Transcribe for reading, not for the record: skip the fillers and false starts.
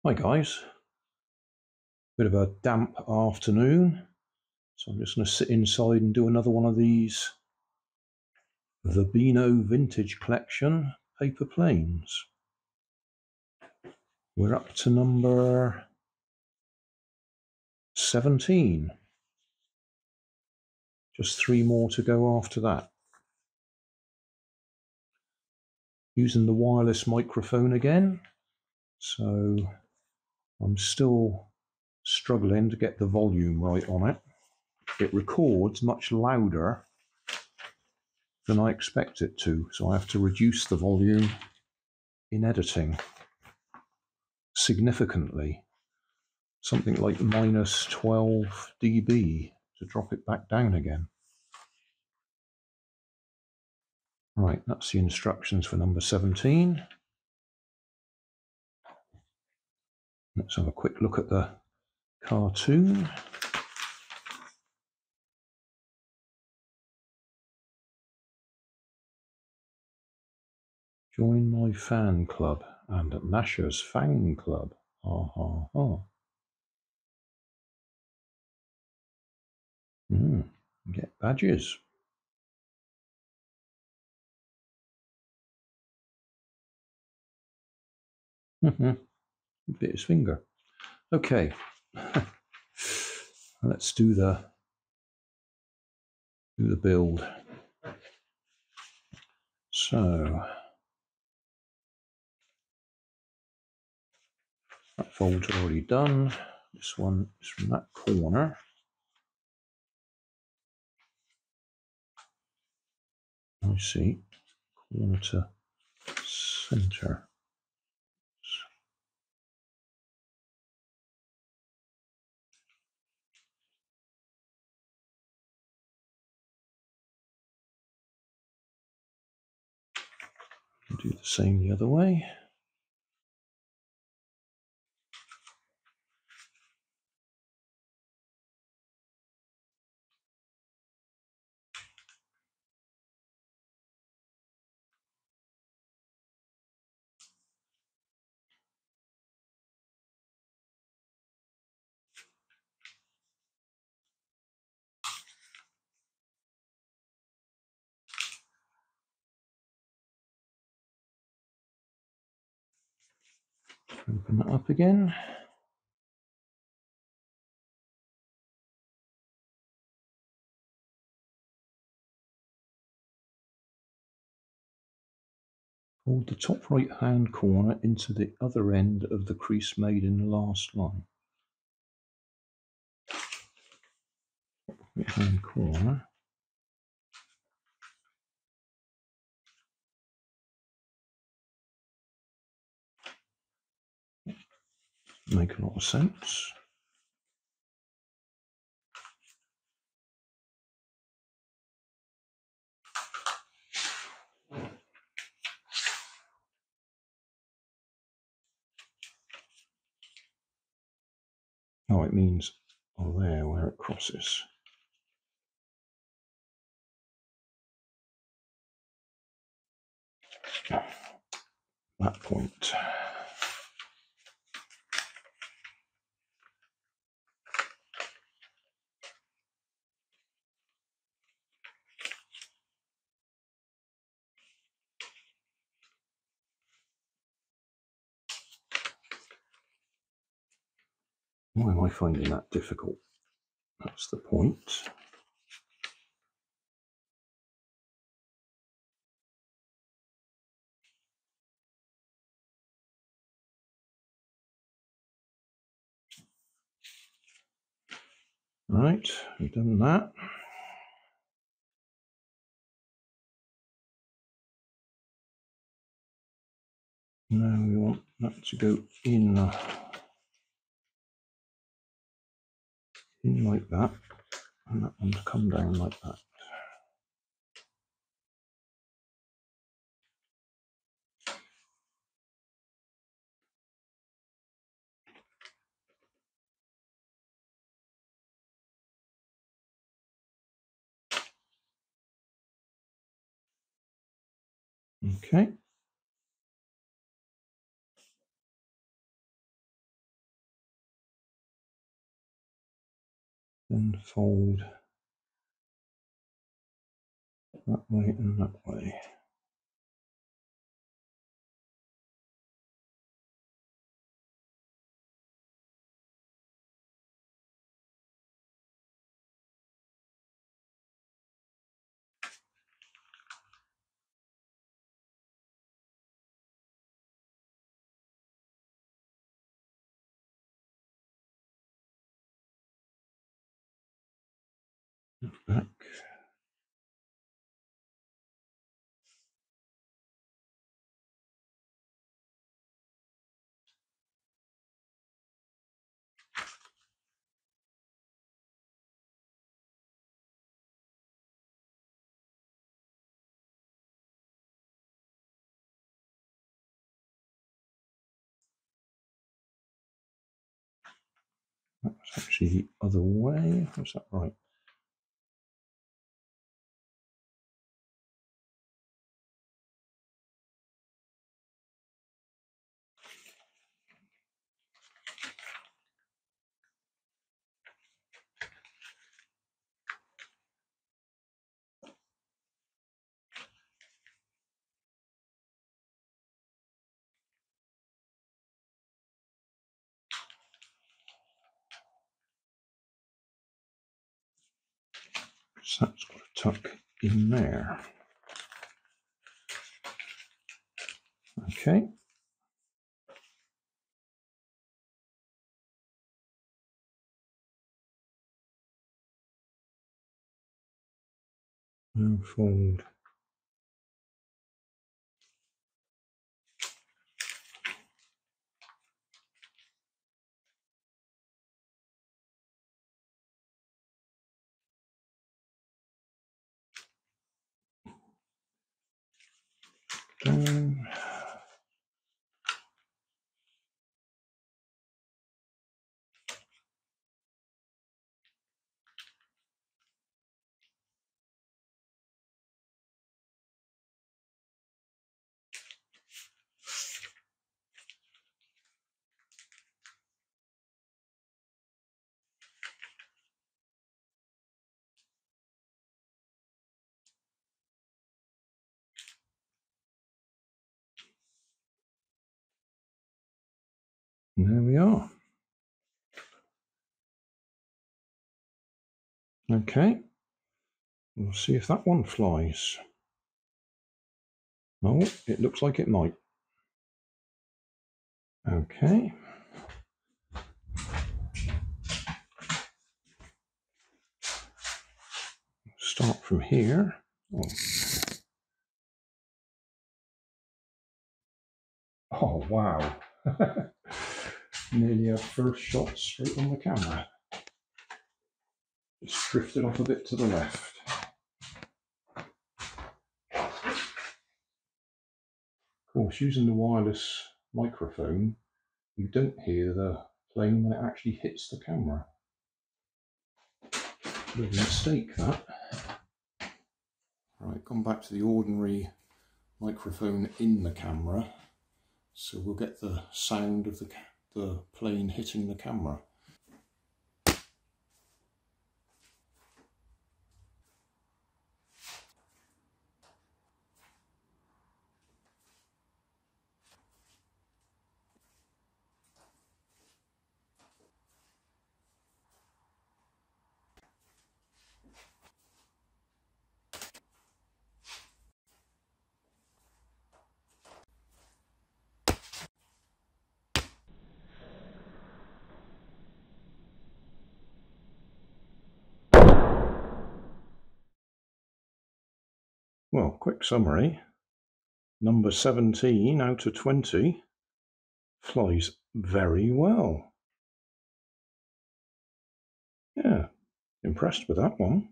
Hi guys, bit of a damp afternoon, so I'm just going to sit inside and do another one of these, the BEANO Vintage Collection paper planes. We're up to number 17, just 3 more to go after that. Using the wireless microphone again, so I'm still struggling to get the volume right on it. It records much louder than I expect it to, so I have to reduce the volume in editing significantly, something like minus 12 dB to drop it back down again. Right, that's the instructions for number 17. Let's have a quick look at the cartoon. Join my fan club and Nasha's fan club. Ha ha ha. Get badges. Bit his finger. Okay. Let's do the build. So that fold's already done. This one is from that corner. I see. Corner to center. Do the same the other way. Open that up again. Fold the top right hand corner into the other end of the crease made in the last line. Right hand corner. Make a lot of sense. Oh, it means there where it crosses. That point. Why am I finding that difficult? That's the point. Right, we've done that. Now we want that to go in like that, and that one to come down like that. Okay. then fold that way and that way. Back. That's actually the other way. Is that right? So that's got to tuck in there. Okay. Now fold down. And there we are. Okay. We'll see if that one flies. Oh, it looks like it might. Okay. Start from here. Oh wow. Nearly a first shot straight on the camera. Just drifted off a bit to the left. Of course, using the wireless microphone, you don't hear the plane when it actually hits the camera. Bit of a mistake, that. Right, gone back to the ordinary microphone in the camera, so we'll get the sound of the plane hitting the camera. Well, quick summary. Number 17 out of 20 flies very well. Yeah, impressed with that one.